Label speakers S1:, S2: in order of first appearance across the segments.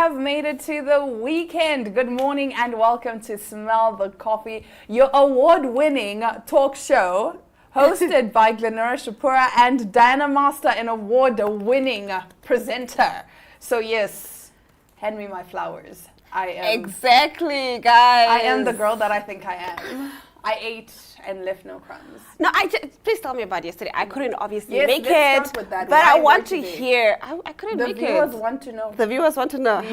S1: have made it to the weekend. Good morning and welcome to Smell the Coffee, your award-winning talk show hosted by Glenora Shapura and Diana Master, an award-winning presenter. So yes, hand me my flowers.
S2: Exactly, guys.
S1: I am the girl that I think I am. I ate and left no crumbs.
S2: No, please tell me about yesterday. I couldn't obviously make
S1: let's
S2: it,
S1: start with that.
S2: but
S1: Why
S2: I want
S1: were
S2: to
S1: you
S2: hear. I couldn't make it.
S1: The viewers want to know.
S2: The viewers want to know.
S1: Yes.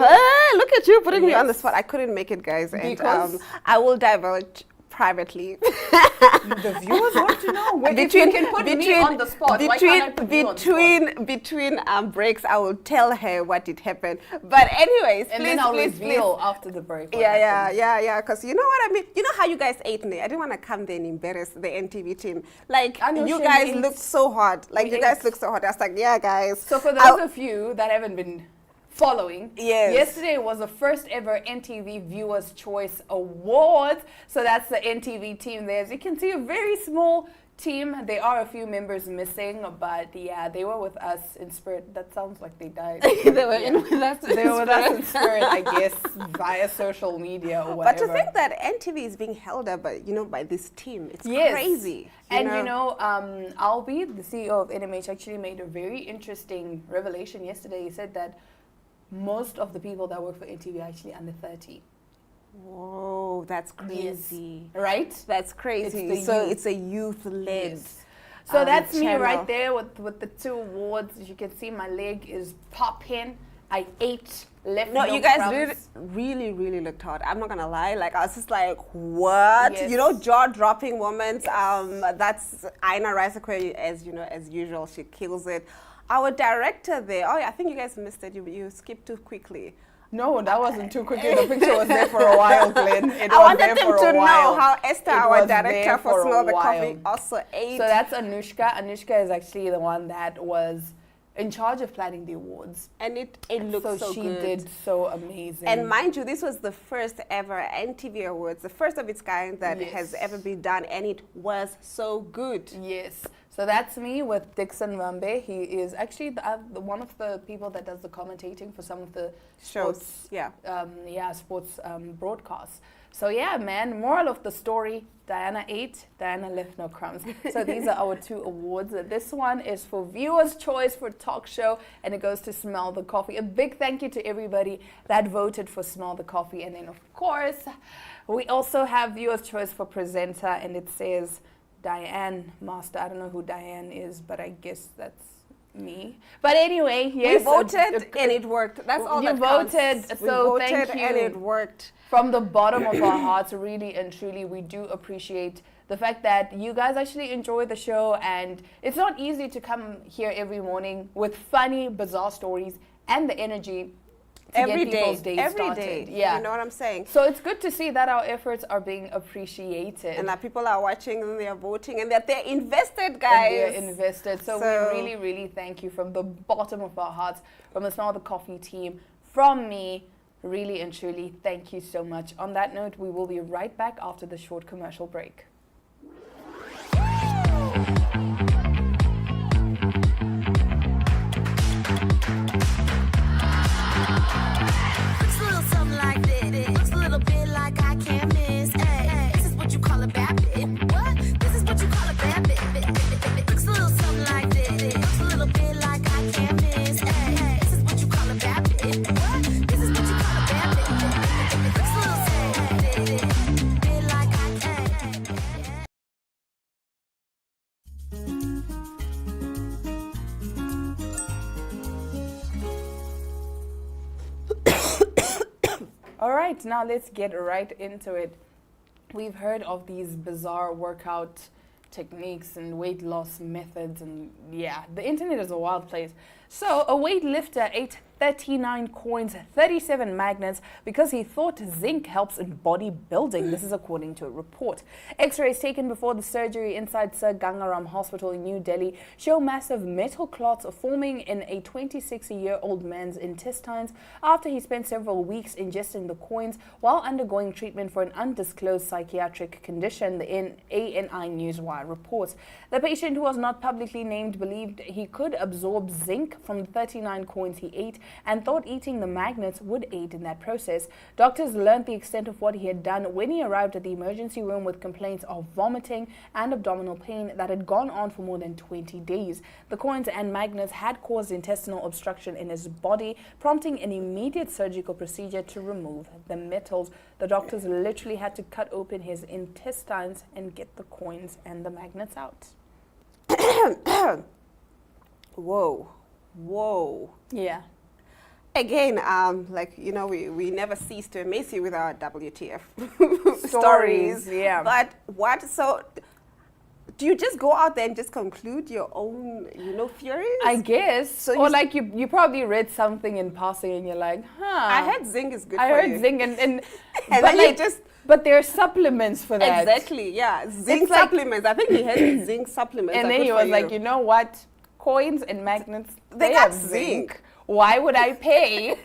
S2: Hey, look at you putting me on the
S1: Yes.
S2: spot. I couldn't make it, guys, and
S1: Because?
S2: I will divulge privately.
S1: The viewers want to know. If you can put me on the spot, why can't I put you on the spot?
S2: Between breaks, I will tell her what did happen. But anyways,
S1: And
S2: please,
S1: then I'll
S2: please,
S1: reveal after the break. what
S2: Yeah,
S1: happened.
S2: because you know what I mean? You know how you guys ate me? I didn't want to come there and embarrass the NTV team. Like,
S1: I know,
S2: you
S1: Shane,
S2: guys
S1: we ate.
S2: looked so hot. Like,
S1: We
S2: you guys
S1: ate.
S2: look so hot. I was like, yeah, guys.
S1: So for those of you that haven't been following,
S2: Yes.
S1: yesterday was the first ever NTV Viewers' Choice Awards. So that's the NTV team there. As you can see, a very small team. There are a few members missing, but yeah, they were with us in spirit. That sounds like they died.
S2: They were in with us.
S1: They were with us in spirit, I guess, via social media or
S2: But
S1: whatever.
S2: to think that NTV is being held up by, by this team, it's
S1: Yes.
S2: crazy.
S1: Albie, the CEO of NMH, actually made a very interesting revelation yesterday. He said that most of the people that work for NTV are actually under 30.
S2: Whoa, that's crazy.
S1: Right?
S2: That's crazy.
S1: It's the
S2: So
S1: youth.
S2: it's a youth-led.
S1: Yes. So that's me
S2: channel.
S1: right there with the 2 awards. As you can see, my leg is popping. I ate, left
S2: No,
S1: no
S2: you guys
S1: crumbs.
S2: really looked hot. I'm not gonna lie. Like, I was just like, what?
S1: Yes.
S2: Jaw-dropping moments. That's Aina Raisakwe, as usual. She kills it. Our director there. Oh, yeah, I think you guys missed it. You skipped too quickly.
S1: No, that wasn't too quickly. The picture was there for a while, Glenn.
S2: I wanted them to know how Esther,
S1: It
S2: our
S1: was
S2: director
S1: there
S2: for
S1: a
S2: Smell the
S1: while.
S2: Coffee, also ate.
S1: So that's Anushka. Anushka is actually the one that was in charge of planning the awards.
S2: and it looked so
S1: she
S2: good.
S1: did so amazing.
S2: And mind you, this was the first ever NTV Awards, the first of its kind that
S1: Yes.
S2: has ever been done, and it was so good.
S1: yes. So that's me with Dixon Rambe. He is actually one of the people that does the commentating for some of the
S2: Shows, yeah.
S1: sports broadcasts. So yeah, man, moral of the story, Diana ate, Diana left no crumbs. So these are our 2 awards. This one is for Viewers' Choice for Talk Show, and it goes to Smell the Coffee. A big thank you to everybody that voted for Smell the Coffee. And then, of course, we also have Viewers' Choice for Presenter, and it says Diane Master. I don't know who Diane is, but I guess that's me. But anyway, yes.
S2: We voted and it worked. That's all
S1: You
S2: that counts.
S1: voted,
S2: We
S1: so
S2: voted
S1: thank you.
S2: and it worked.
S1: From the bottom of our hearts, really and truly, we do appreciate the fact that you guys actually enjoy the show. And it's not easy to come here every morning with funny, bizarre stories and the energy to
S2: Every
S1: get
S2: day,
S1: people's days
S2: every
S1: started.
S2: day.
S1: Yeah.
S2: You know what I'm saying?
S1: So it's good to see that our efforts are being appreciated.
S2: And that people are watching and they're voting and that they're invested,
S1: And
S2: guys.
S1: they're invested. So
S2: So-
S1: we really, really thank you from the bottom of our hearts, from the Smell the Coffee team, from me, really and truly, thank you so much. On that note, we will be right back after the short commercial break.
S3: Looks a little something like this. Looks a little bit like I can't miss. Ay, this is what you call a bad bit. What? This is what you call a bad bit. Looks a little something like this. Looks a little bit like I can't miss. Ay, this is what you call a bad bit. What? This is what you call a bad bit. Looks a little something like this. Bit like I can't.
S1: All right, now let's get right into it. We've heard of these bizarre workout techniques and weight loss methods, and yeah, the internet is a wild place. So a weightlifter ate 39 coins, 37 magnets because he thought zinc helps in bodybuilding. This is according to a report. X-rays taken before the surgery inside Sir Gangaram Hospital in New Delhi show massive metal clots forming in a 26-year-old man's intestines after he spent several weeks ingesting the coins while undergoing treatment for an undisclosed psychiatric condition, the ANI Newswire reports. The patient, who was not publicly named, believed he could absorb zinc weak from the 39 coins he ate and thought eating the magnets would aid in that process. Doctors learned the extent of what he had done when he arrived at the emergency room with complaints of vomiting and abdominal pain that had gone on for more than 20 days. The coins and magnets had caused intestinal obstruction in his body, prompting an immediate surgical procedure to remove the metals. The doctors literally had to cut open his intestines and get the coins and the magnets out.
S2: Whoa.
S1: Yeah.
S2: Again, we never cease to amaze you with our WTF
S1: Stories, yeah.
S2: But so do you just go out there and just conclude your own, theories?
S1: I guess.
S2: So
S1: Or like you probably read something in passing and you're like,
S2: I heard zinc is good
S1: I
S2: for
S1: heard
S2: you.
S1: zinc
S2: and
S1: but
S2: then
S1: like,
S2: you just...
S1: But there are supplements for that.
S2: Exactly, yeah. Zinc
S1: It's like-
S2: supplements. I think he had zinc supplements.
S1: And
S2: are
S1: then
S2: good
S1: he
S2: for
S1: was like, you know what? Coins and magnets,
S2: They
S1: they
S2: got
S1: have
S2: zinc.
S1: Why would I pay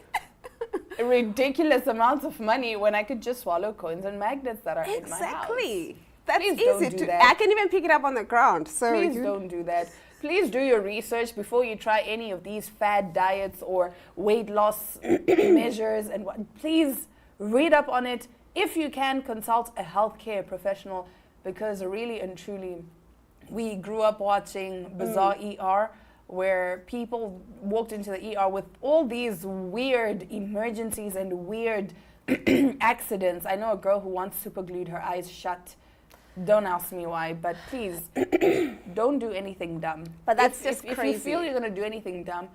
S1: ridiculous amounts of money when I could just swallow coins and magnets that are in my house?
S2: Exactly. That's
S1: Please
S2: easy
S1: don't do
S2: to...
S1: that.
S2: I can even pick it up on the ground. So
S1: Please don't do that. Please do your research before you try any of these fad diets or weight loss measures and what. Please read up on it. If you can, consult a healthcare professional, because really and truly, we grew up watching Bizarre ER, where people walked into the ER with all these weird emergencies and weird accidents. I know a girl who once super glued her eyes shut. Don't ask me why, but please don't do anything dumb.
S2: But that's
S1: if,
S2: just
S1: if
S2: crazy.
S1: you feel you're gonna do anything dumb,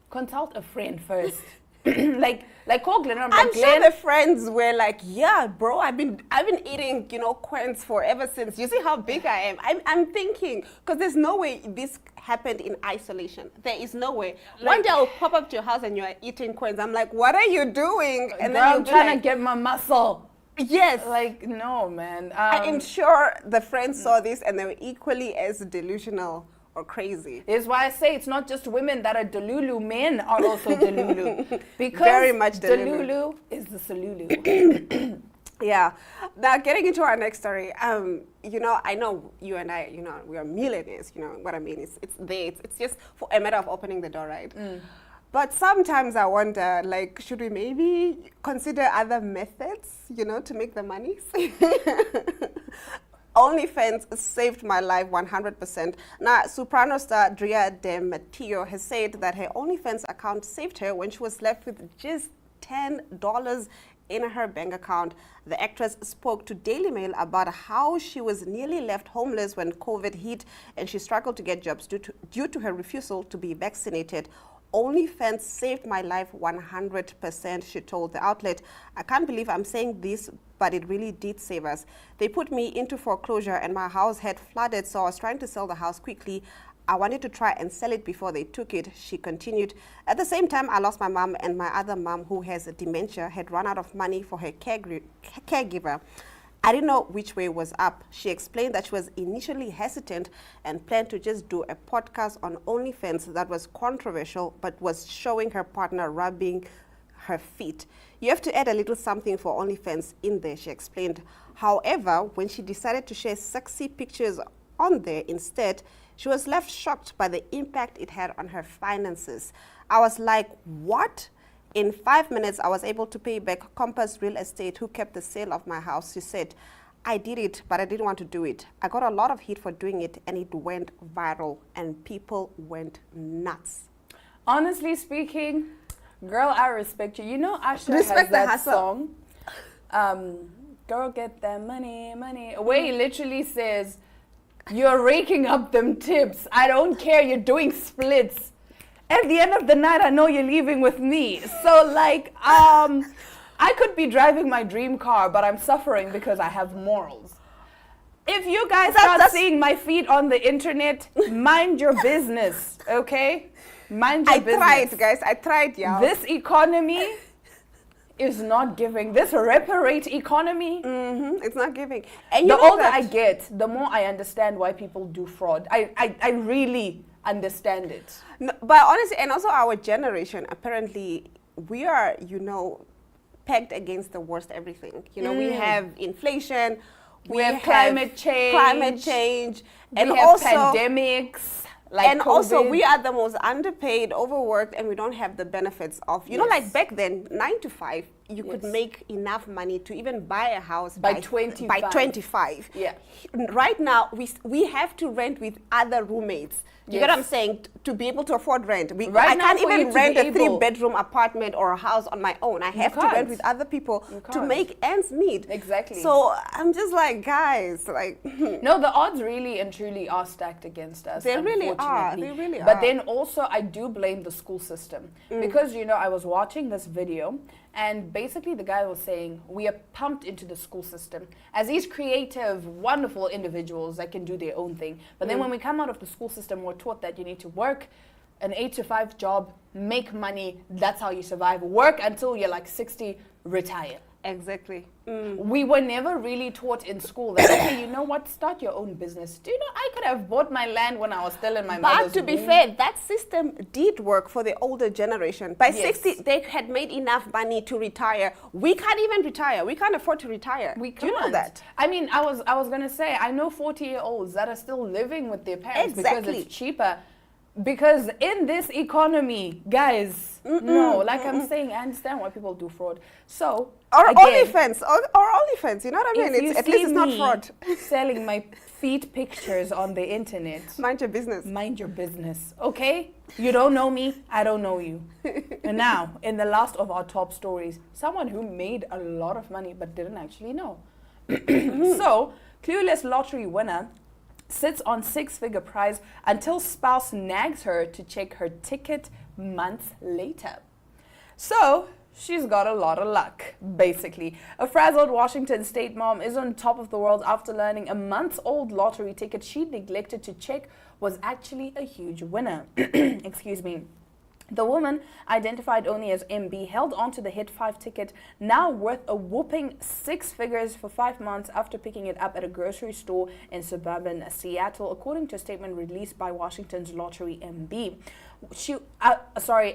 S1: consult a friend first. like call Glenn.
S2: I'm
S1: like,
S2: sure
S1: Glenn,
S2: the friends were like, yeah, bro, I've been eating, coins for ever since. You see how big I am. I'm thinking, because there's no way this happened in isolation. There is no way. One day I'll pop up to your house and you're eating coins. I'm like, what are you doing? And
S1: girl, I'm
S2: you'll be
S1: trying
S2: like,
S1: to get my muscle.
S2: yes.
S1: Like, no, man.
S2: I am sure the friends saw this and they were equally as delusional or crazy.
S1: Is why I say it's not just women that are delulu, men are also delulu. Because
S2: Very much delulu.
S1: delulu is the salulu.
S2: Yeah. Now, getting into our next story, I know you and I, we are millionaires, what I mean? It's there. It's just for a matter of opening the door, right? But sometimes I wonder, should we maybe consider other methods, to make the money? OnlyFans saved my life 100%. Now, soprano star Drea De Matteo has said that her OnlyFans account saved her when she was left with just $10 in her bank account. The actress spoke to Daily Mail about how she was nearly left homeless when COVID hit and she struggled to get jobs due to her refusal to be vaccinated. OnlyFans saved my life 100%, she told the outlet. I can't believe I'm saying this, but it really did save us. They put me into foreclosure and my house had flooded, so I was trying to sell the house quickly. I wanted to try and sell it before they took it, she continued. At the same time, I lost my mom, and my other mom, who has dementia, had run out of money for her caregiver. I didn't know which way was up. She explained that she was initially hesitant and planned to just do a podcast on OnlyFans that was controversial but was showing her partner rubbing her feet. You have to add a little something for OnlyFans in there, she explained. However, when she decided to share sexy pictures on there instead, she was left shocked by the impact it had on her finances. I was like, what? In 5 minutes, I was able to pay back Compass Real Estate, who kept the sale of my house. She said, I did it, but I didn't want to do it. I got a lot of heat for doing it, and it went viral, and people went nuts.
S1: Honestly speaking, girl, I respect you. You know Usher
S2: Respect
S1: has
S2: the
S1: that
S2: hustle.
S1: song, girl, get that money, where he literally says, you're raking up them tips. I don't care, you're doing splits. At the end of the night, I know you're leaving with me. So, I could be driving my dream car, but I'm suffering because I have morals. If you guys start seeing my feet on the internet, mind your business, okay? Mind your business.
S2: I tried, guys. I tried, yeah.
S1: This economy is not giving. This reparate economy.
S2: It's not giving. And
S1: The older I get, the more I understand why people do fraud. I really understand it.
S2: No, but honestly, and also our generation, apparently, we are, pegged against the worst everything. We have inflation,
S1: We have climate change.
S2: and
S1: We have
S2: also
S1: pandemics. Like
S2: and also,
S1: COVID.
S2: we are the most underpaid, overworked, and we don't have the benefits of, you know, like
S1: Yes.
S2: back then, 9 to 5, you could
S1: Yes.
S2: make enough money to even buy a house
S1: By
S2: By
S1: 25.
S2: 25.
S1: Yeah.
S2: Right now, we have to rent with other roommates. You get what I'm
S1: Yes.
S2: saying? To be able to afford rent.
S1: Right
S2: I
S1: now,
S2: can't
S1: for you
S2: even
S1: to
S2: rent
S1: be
S2: a
S1: able-
S2: 3-bedroom apartment or a house on my own. I have to
S1: can't.
S2: rent with other people
S1: You
S2: to
S1: can't.
S2: make ends meet.
S1: Exactly.
S2: So I'm just like, guys, like,
S1: No, the odds really and truly are stacked against us.
S2: They really are.
S1: unfortunately.
S2: They really
S1: But
S2: are.
S1: then also, I do blame the school system because you know I was watching this video, and basically the guy was saying we are pumped into the school system as these creative, wonderful individuals that can do their own thing. But then when we come out of the school system, we're taught that you need to work an 8 to 5 job, make money. That's how you survive. Work until you're like 60, retire.
S2: exactly.
S1: We were never really taught in school that, okay, you know what, start your own business. Do you know, I could have bought my land when I was still in my mother's
S2: But to be
S1: womb.
S2: fair, that system did work for the older generation. By
S1: Yes.
S2: 60, they had made enough money to retire. We can't even retire. We can't afford to retire.
S1: We
S2: Do you know
S1: can't.
S2: that?
S1: I mean, I was gonna say, I know 40-year-olds that are still living with their parents because
S2: Exactly.
S1: it's cheaper. Because in this economy, guys, no, like I'm saying, I understand why people do fraud. So,
S2: Or
S1: again,
S2: OnlyFans. Or OnlyFans. You know what I mean?
S1: if you
S2: It's, at
S1: see
S2: least it's not
S1: me
S2: fraud.
S1: selling my feet pictures on the internet,
S2: Mind your business.
S1: mind your business, okay? You don't know me, I don't know you. And now, in the last of our top stories, someone who made a lot of money but didn't actually know. So, clueless lottery winner sits on 6-figure prize until spouse nags her to check her ticket months later. So, she's got a lot of luck, basically. A frazzled Washington state mom is on top of the world after learning a month-old lottery ticket she neglected to check was actually a huge winner. Excuse me. The woman, identified only as MB, held on to the Hit 5 ticket, now worth a whopping 6 figures for 5 months after picking it up at a grocery store in suburban Seattle, according to a statement released by Washington's Lottery MB.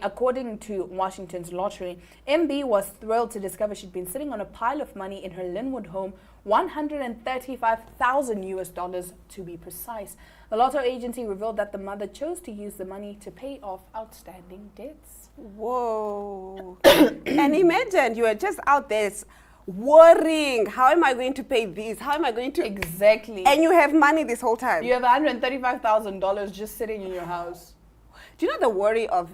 S1: According to Washington's Lottery, MB was thrilled to discover she'd been sitting on a pile of money in her Linwood home, $135,000 to be precise. The lotto agency revealed that the mother chose to use the money to pay off outstanding debts.
S2: Whoa. And imagine you are just out there worrying, how am I going to pay this? How am I going to...
S1: Exactly.
S2: And you have money this whole time.
S1: You have $135,000 just sitting in your house.
S2: Do you know the worry of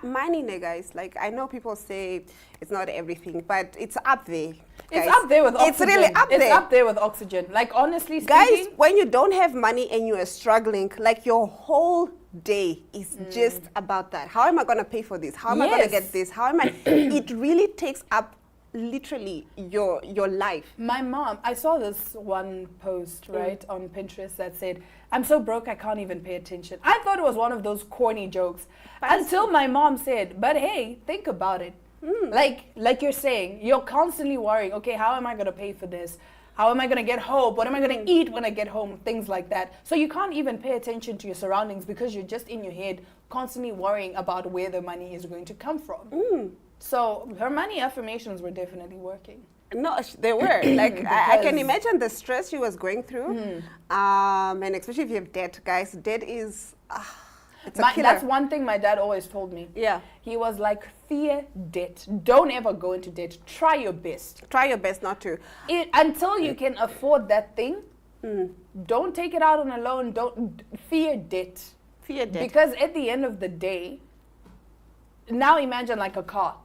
S2: money, guys? Like, I know people say it's not everything, but it's up there.
S1: It's
S2: guys.
S1: up there with oxygen.
S2: It's really up there.
S1: It's up there with oxygen. Like, honestly
S2: Guys,
S1: speaking,
S2: when you don't have money and you are struggling, like your whole day is just about that. How am I going to pay for this? How am I going to
S1: Yes.
S2: get this? How am I? It really takes up literally your life.
S1: my mom, I saw this one post, right, on Pinterest that said, I'm so broke I can't even pay attention. I thought it was one of those corny jokes until my mom said, but hey, think about it. Like you're saying, you're constantly worrying, okay, how am I going to pay for this? How am I going to get home? What am I going to eat when I get home? Things like that. So you can't even pay attention to your surroundings because you're just in your head constantly worrying about where the money is going to come from. So her money affirmations were definitely working.
S2: No, they were. Like, I can
S1: Because-
S2: imagine the stress she was going through. And especially if you have debt, guys. Debt is, it's a killer.
S1: That's one thing my dad always told me.
S2: Yeah.
S1: He was like, fear debt. Don't ever go into debt. Try your best.
S2: Try your best not to.
S1: Until you can afford that thing, don't take it out on a loan. Don't fear debt.
S2: Fear debt.
S1: Because at the end of the day, now imagine like a car.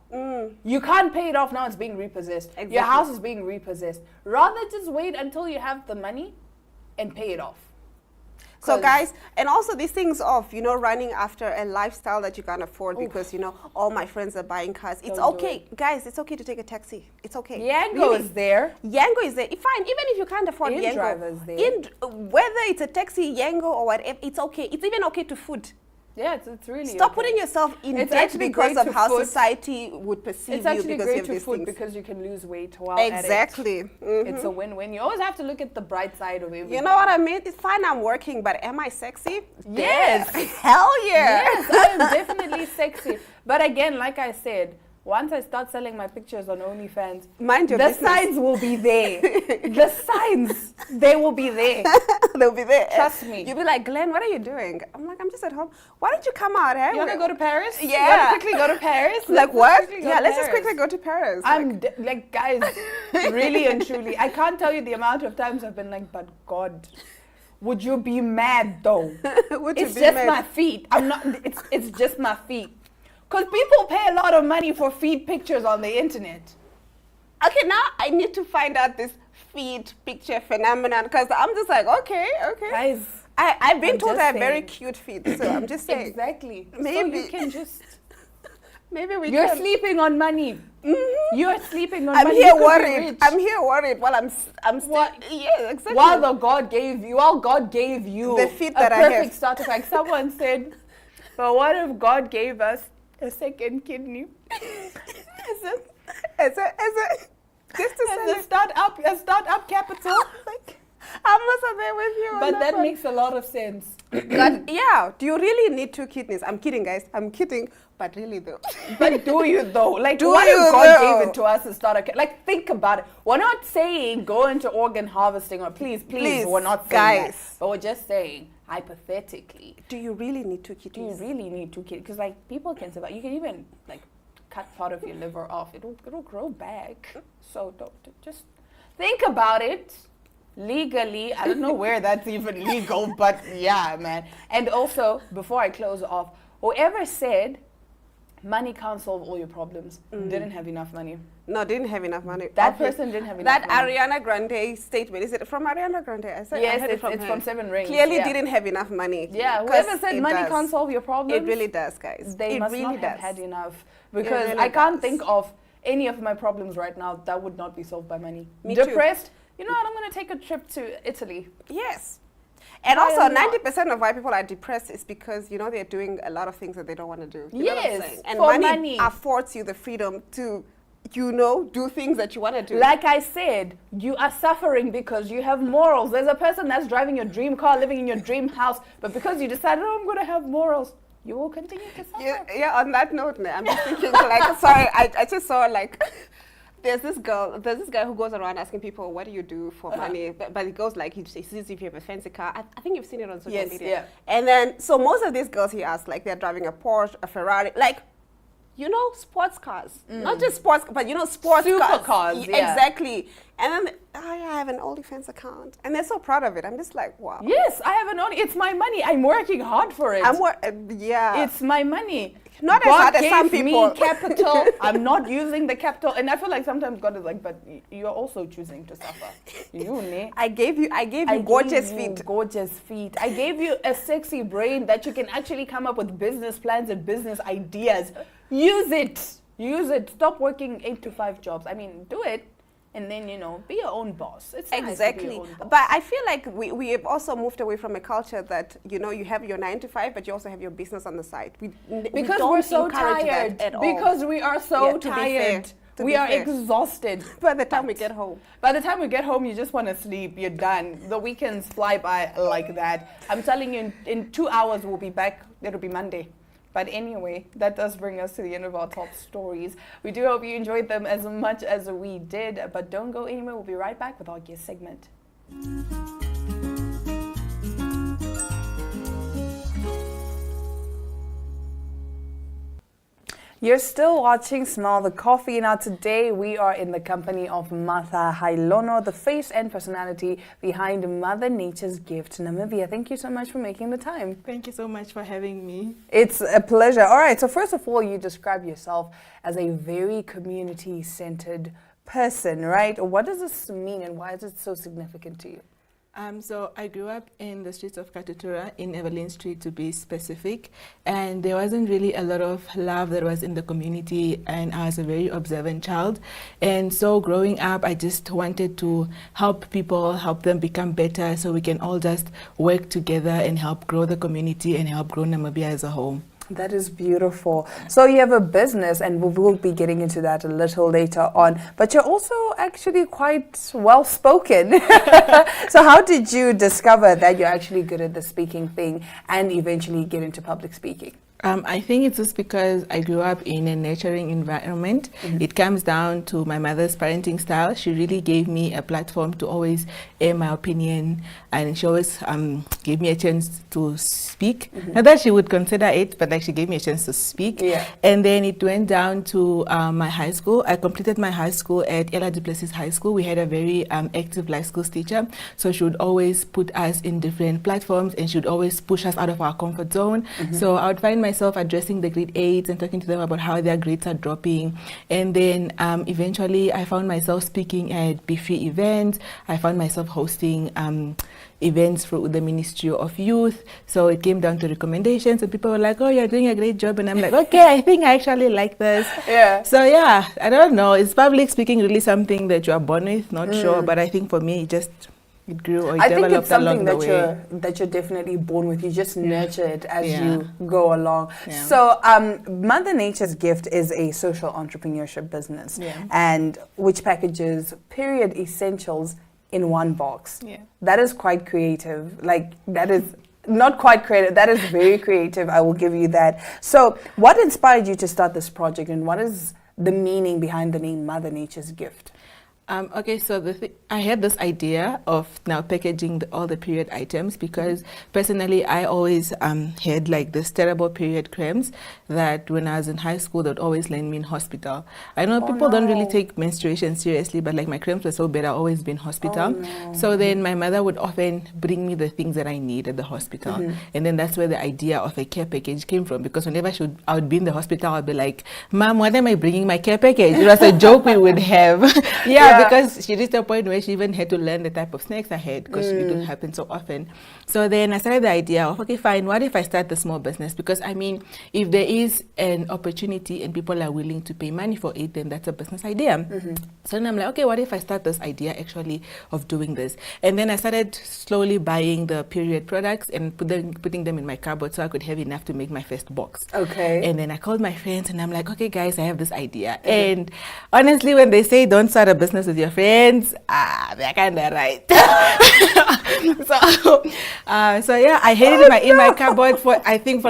S1: You can't pay it off now, it's being repossessed. Your
S2: Exactly.
S1: house is being repossessed. Rather just wait until you have the money and pay it off.
S2: So
S1: 'Cause-
S2: guys, and also these things of, running after a lifestyle that you can't afford because, all my friends are buying cars. It's
S1: Don't do
S2: okay. Guys, it's okay to take a taxi. It's okay.
S1: Yango
S2: Really.
S1: is there.
S2: Yango is there. Fine, even if you can't afford Yango.
S1: InDrive is there.
S2: Whether it's a taxi, Yango, or whatever, it's okay. It's even okay to food.
S1: Yeah, it's really
S2: Stop
S1: okay.
S2: putting yourself in
S1: It's
S2: debt
S1: actually
S2: because
S1: great
S2: of
S1: to
S2: how
S1: food.
S2: society would perceive
S1: It's
S2: you
S1: actually
S2: because you
S1: great
S2: have
S1: to
S2: these
S1: food
S2: things.
S1: because you can lose weight while at it.
S2: Exactly.
S1: It's a win-win. You always have to look at the bright side of everything.
S2: You know what I mean? It's fine, I'm working, but am I sexy?
S1: Yes.
S2: Yeah. Hell yeah.
S1: Yes, I am definitely sexy. But again, like I said, once I start selling my pictures on OnlyFans,
S2: Mind your
S1: the
S2: business.
S1: signs will be there. The signs, they will be there.
S2: They'll be there.
S1: Trust me.
S2: You'll be like, Glenn, what are you doing? I'm like, I'm just at home. Why don't you come out? Hey?
S1: You want to go to Paris?
S2: Yeah.
S1: You want to quickly go to Paris?
S2: Like
S1: Let's
S2: what?
S1: quickly go
S2: Yeah,
S1: to
S2: let's just
S1: Paris.
S2: quickly go to Paris.
S1: I'm like, guys, really and truly, I can't tell you the amount of times I've been like, but God, would you be mad though?
S2: Would you
S1: It's
S2: be
S1: just
S2: mad?
S1: my feet. I'm not. It's just my feet. Because people pay a lot of money for feet pictures on the internet.
S2: Okay, now I need to find out this feet picture phenomenon because I'm just like, okay.
S1: Guys,
S2: I've been
S1: I'm
S2: told
S1: just
S2: I have very
S1: saying.
S2: cute feet, so I'm just saying.
S1: exactly. So
S2: Maybe.
S1: you can just.
S2: Maybe we
S1: You're
S2: can.
S1: sleeping on money. You're sleeping on
S2: I'm
S1: money.
S2: here
S1: You could be
S2: worried.
S1: rich.
S2: I'm here worried while I'm still.
S1: What?
S2: Yeah, exactly.
S1: While God gave you
S2: The feet
S1: a
S2: that I
S1: perfect
S2: have.
S1: starter pack. Someone said, but what if God gave us a second kidney
S2: As a just to
S1: as
S2: say,
S1: a startup capital?
S2: like, I'm also there with you. on
S1: But that
S2: one.
S1: makes a lot of sense.
S2: But yeah, do you really need 2 kidneys? I'm kidding, guys. I'm kidding. But really, though.
S1: But do you though? Like,
S2: Do
S1: what
S2: you
S1: if God
S2: though?
S1: gave it to us to start a like, think about it. We're not saying go into organ harvesting or please,
S2: Please,
S1: we're not saying
S2: guys.
S1: that. But we're just saying, hypothetically,
S2: Do you really need 2
S1: do you
S2: kidneys?
S1: really need 2 kids? Because, like, people can survive. You can even, like, cut part of your liver off. It'll grow back. So just think about it. Legally, I don't know where that's even legal, but yeah, man. And also, before I close off, whoever said money can't solve all your problems didn't have enough money.
S2: No, didn't have enough money.
S1: That
S2: Okay.
S1: person didn't have enough
S2: That
S1: money.
S2: Ariana Grande statement, is it from Ariana Grande? I said, I
S1: Yes,
S2: heard
S1: it's
S2: her.
S1: from Seven Rings.
S2: Clearly
S1: yeah.
S2: didn't have enough money.
S1: Yeah,
S2: 'Cause
S1: whoever said
S2: it
S1: money
S2: does.
S1: can't solve your problems,
S2: It really does, guys.
S1: they
S2: it
S1: must
S2: really
S1: not have
S2: does.
S1: had enough. Because
S2: really
S1: I can't
S2: does.
S1: think of any of my problems right now that would not be solved by money.
S2: Me too.
S1: Depressed? You know what? I'm going to take a trip to Italy.
S2: Yes. And
S1: Why
S2: also,
S1: not?
S2: 90% of why people are depressed is because, you know, they're doing a lot of things that they don't want to do. You know what I'm
S1: Yes,
S2: saying? And
S1: for
S2: money,
S1: money.
S2: affords you the freedom to, you know, do things that you want to do.
S1: Like I said, you are suffering because you have morals. There's a person that's driving your dream car, living in your dream house, but because you decided, oh, I'm going to have morals, you will continue to suffer.
S2: Yeah, on that note, I'm just thinking, like, sorry, I just saw, like, there's this guy who goes around asking people, what do you do for money? But it goes like, he sees if you have a fancy car. I think you've seen it on social
S1: Yes,
S2: media.
S1: yeah.
S2: And then, so most of these girls he asks, like, they're driving a Porsche, a Ferrari, like, you know, sports cars. Not just sports, but, you know, sports
S1: Supercars, yeah.
S2: Exactly. And then, oh, yeah, I have an OnlyFans account. And they're so proud of it. I'm just like, wow.
S1: Yes, I have an only. It's my money. I'm working hard for it.
S2: Yeah.
S1: It's my money.
S2: Not as
S1: God
S2: hard as
S1: gave
S2: some people.
S1: me capital. I'm not using the capital, and I feel like sometimes God is like, but you're also choosing to suffer. You, ne?
S2: I gave you
S1: I
S2: gorgeous
S1: gave you
S2: feet.
S1: Gorgeous feet. I gave you a sexy brain that you can actually come up with business plans and business ideas. Use it. Use it. Stop working 8 to 5 jobs. I mean, do it. And then, you know, be your own boss. It's nice to be
S2: Exactly.
S1: your own boss.
S2: But I feel like we have also moved away from a culture that, you know, you have your 9 to 5, but you also have your business on the side.
S1: Because
S2: don't
S1: we're so
S2: encourage
S1: tired.
S2: that at all.
S1: Because we are so
S2: Yeah, to be fair.
S1: tired.
S2: To
S1: We
S2: be
S1: are
S2: fair.
S1: exhausted.
S2: By the time we get home.
S1: By the time we get home, you just want to sleep. You're done. The weekends fly by like that. I'm telling you, in 2 hours, we'll be back. It'll be Monday. But anyway, that does bring us to the end of our top stories. We do hope you enjoyed them as much as we did. But don't go anywhere. We'll be right back with our guest segment. You're still watching Smell the Coffee. Now today we are in the company of Martha Hailono, the face and personality behind Mother Nature's Gift Namibia. Thank you so much for making the time.
S4: Thank you so much for having me.
S1: It's a pleasure. All right, so first of all, you describe yourself as a very community-centered person, right? What does this mean and why is it so significant to you?
S4: So I grew up in the streets of Katutura, in Evelyn Street to be specific, and there wasn't really a lot of love that was in the community, and I was a very observant child. And so growing up, I just wanted to help people, help them become better so we can all just work together and help grow the community and help grow Namibia as a whole.
S1: That is beautiful. So you have a business, and we'll be getting into that a little later on, but you're also actually quite well-spoken. So how did you discover that you're actually good at the speaking thing and eventually get into public speaking?
S4: I think it's just because I grew up in a nurturing environment. It comes down to my mother's parenting style. She really gave me a platform to always air my opinion, and she always gave me a chance to speak. Not that she would consider it, but like she gave me a chance to speak.
S1: Yeah.
S4: And then it went down to my high school. I completed my high school at Ella Du Plessis High School. We had a very active life skills teacher, so she would always put us in different platforms, and she would always push us out of our comfort zone. So I would find myself addressing the grade 8s and talking to them about how their grades are dropping. And then eventually I found myself speaking at BFRE events. I found myself hosting events for the Ministry of Youth. So it came down to recommendations, and people were like, oh, you're doing a great job. And I'm like, okay, I think I actually like this.
S1: Yeah.
S4: So yeah, I don't know. Is public speaking really something that you are born with? Not sure. But I think for me, it grew or it
S1: I think
S4: developed
S1: it's something
S4: along the way.
S1: that you're definitely born with. You just nurture it as
S4: Yeah.
S1: you go along.
S4: Yeah.
S1: So, Mother Nature's Gift is a social entrepreneurship business,
S4: Yeah.
S1: and which packages period essentials in one box.
S4: Yeah.
S1: That is quite creative. Like, that is not quite creative. That is very creative. I will give you that. So, what inspired you to start this project, and what is the meaning behind the name Mother Nature's Gift?
S4: Okay, so I had this idea of now packaging all the period items, because personally I always had like this terrible period cramps that when I was in high school they'd always land me in hospital. I know people don't really
S1: no.
S4: take menstruation seriously, but like my cramps were so bad, I always been hospital. So then my mother would often bring me the things that I need at the hospital, and then that's where the idea of a care package came from, because whenever I would be in the hospital, I'd be like, Mom, what am I bringing my care package? It was a joke we would have. Yeah, because she reached a point where she even had to learn the type of snacks I had, because it didn't happen so often. So then I started the idea of, okay, fine, what if I start a small business? Because I mean, if there is an opportunity and people are willing to pay money for it, then that's a business idea. So then I'm like, okay, what if I start this idea actually of doing this? And then I started slowly buying the period products and putting them in my cupboard so I could have enough to make my first box.
S1: Okay.
S4: And then I called my friends and I'm like, okay, guys, I have this idea. And honestly, when they say don't start a business with your friends, they're kind of right. So yeah, I had it in my cupboard for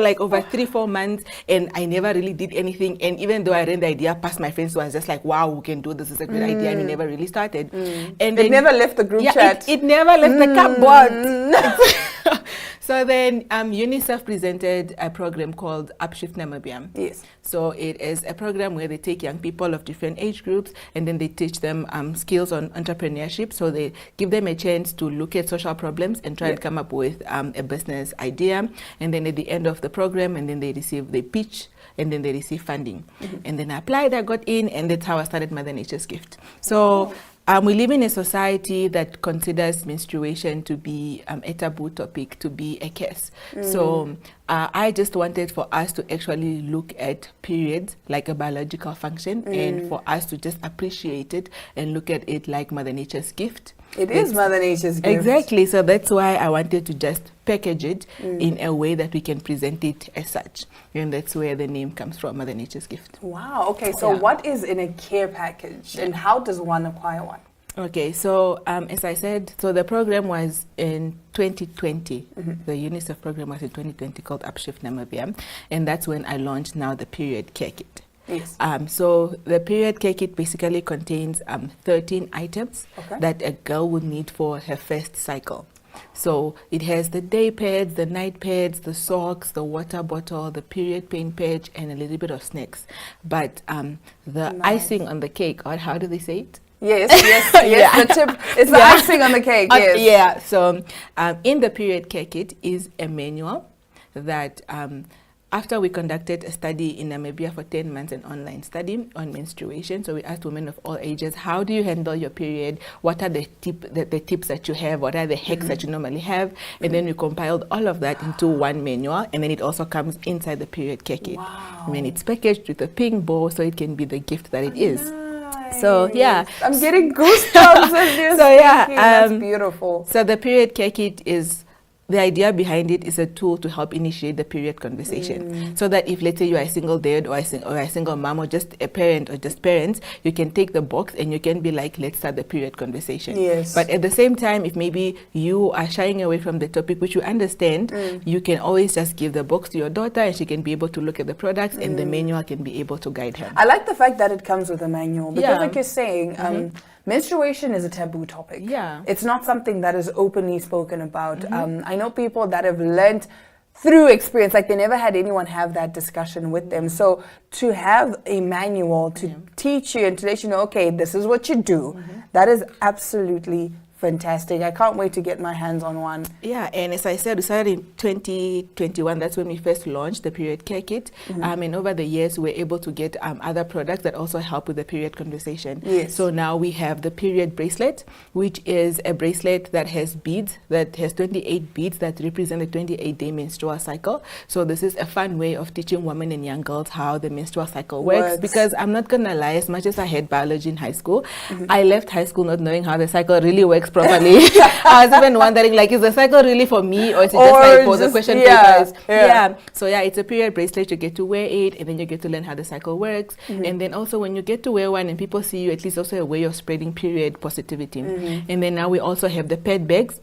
S4: like over 3-4 months, and I never really did anything. And even though I ran the idea past my friends, who was just like, wow, we can do this, is a great idea, and we never really started. And
S1: It
S4: then,
S1: never left the group chat.
S4: It never left the cupboard. So then UNICEF presented a program called Upshift Namibia.
S1: Yes.
S4: So it is a program where they take young people of different age groups, and then they teach them skills on entrepreneurship. So they give them a chance to look at social problems and try and come up with a business idea. And then at the end of the program, and then they pitch, and then they receive funding. And then I applied, I got in, and that's how I started Mother Nature's Gift. So we live in a society that considers menstruation to be a taboo topic, to be a curse. So I just wanted for us to actually look at periods like a biological function, and for us to just appreciate it and look at it like Mother Nature's gift.
S1: It is Mother Nature's gift.
S4: Exactly. So that's why I wanted to just package it in a way that we can present it as such. And that's where the name comes from, Mother Nature's Gift.
S1: Wow. Okay. So
S4: Yeah.
S1: what is in a care package, and how does one acquire one?
S4: Okay, so as I said, so the program was in 2020. The UNICEF program was in 2020 called Upshift Namibia, and that's when I launched now the period care kit.
S1: Yes.
S4: So the period care kit basically contains 13 items that a girl would need for her first cycle. So it has the day pads, the night pads, the socks, the water bottle, the period pain patch, and a little bit of snacks. But the icing on the cake, or how do they say it?
S1: Yes, yes. The tip, it's the icing on the cake. Yes.
S4: Yeah. So in the period care kit is a manual that after we conducted a study in Namibia for 10 months, an online study on menstruation. So we asked women of all ages, how do you handle your period? What are the tips that you have? What are the hacks that you normally have? And then we compiled all of that into one manual, and then it also comes inside the period care kit.
S1: Wow.
S4: And then it's packaged with a pink bow so it can be the gift that it is. So yeah,
S1: I'm getting goosebumps as you're
S4: So yeah,
S1: speaking. That's beautiful.
S4: So the period care kit is the idea behind it is a tool to help initiate the period conversation. So that if, let's say, you are a single dad or a single mom or just a parent or just parents, you can take the box and you can be like, let's start the period conversation.
S1: Yes.
S4: But at the same time, if maybe you are shying away from the topic, which you understand, you can always just give the box to your daughter and she can be able to look at the products and the manual can be able to guide her.
S1: I like the fact that it comes with a manual because,
S4: Yeah.
S1: like you're saying, menstruation is a taboo topic.
S4: Yeah.
S1: It's not something that is openly spoken about. I know people that have learned through experience, like they never had anyone have that discussion with them. So to have a manual to teach you and to let you know, okay, this is what you do, that is absolutely fantastic. I can't wait to get my hands on one.
S4: Yeah, and as I said, we started in 2021. That's when we first launched the period care kit. And over the years, we were able to get other products that also help with the period conversation.
S1: Yes.
S4: So now we have the period bracelet, which is a bracelet that has beads, that has 28 beads that represent the 28-day menstrual cycle. So this is a fun way of teaching women and young girls how the menstrual cycle works. Because I'm not gonna lie, as much as I had biology in high school, I left high school not knowing how the cycle really works properly. I was even wondering, like, is the cycle really for me or is it just like for the question papers? Yeah. So yeah, it's a period bracelet. You get to wear it and then you get to learn how the cycle works. And then also when you get to wear one and people see you, at least also a way of spreading period positivity. And then now we also have the pad bags.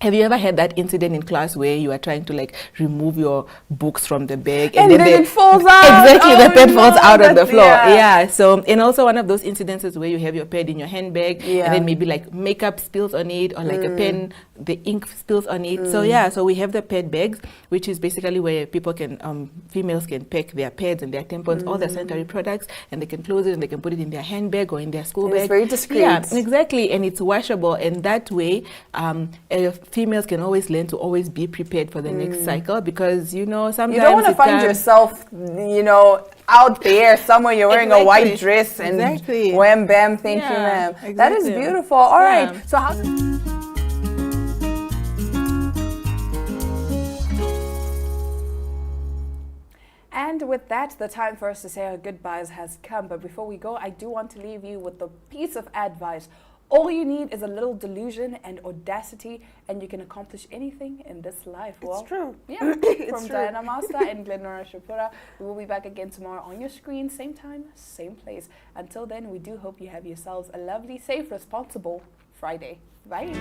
S4: Have you ever had that incident in class where you are trying to like remove your books from the bag
S1: And then it falls out?
S4: Exactly,
S1: Oh
S4: the pad
S1: no,
S4: falls out on the
S1: that's-
S4: floor.
S1: yeah.
S4: Yeah. So, and also one of those incidences where you have your pad in your handbag and then maybe like makeup spills on it or like a pen, the ink spills on it. So yeah, so we have the pad bags, which is basically where people can, females can pack their pads and their tampons, all their sanitary products, and they can close it and they can put it in their handbag or in their school bag.
S1: It's very discreet.
S4: Yeah, exactly, and it's washable, and that way, females can always learn to always be prepared for the next cycle, because you know sometimes
S1: You don't want to
S4: it
S1: find
S4: can-
S1: yourself, you know, out there somewhere you're wearing a white
S4: Exactly.
S1: dress and
S4: Exactly.
S1: wham bam, thank you,
S4: Yeah,
S1: ma'am. That is
S4: exactly.
S1: beautiful. All right.
S4: Yeah.
S1: So how? And with that, the time for us to say our goodbyes has come. But before we go, I do want to leave you with a piece of advice. All you need is a little delusion and audacity, and you can accomplish anything in this life. Well,
S2: It's true.
S1: Yeah.
S2: It's
S1: From
S2: true.
S1: Diana Master and Glenora Shapura, we will be back again tomorrow on your screen, same time, same place. Until then, we do hope you have yourselves a lovely, safe, responsible Friday. Bye.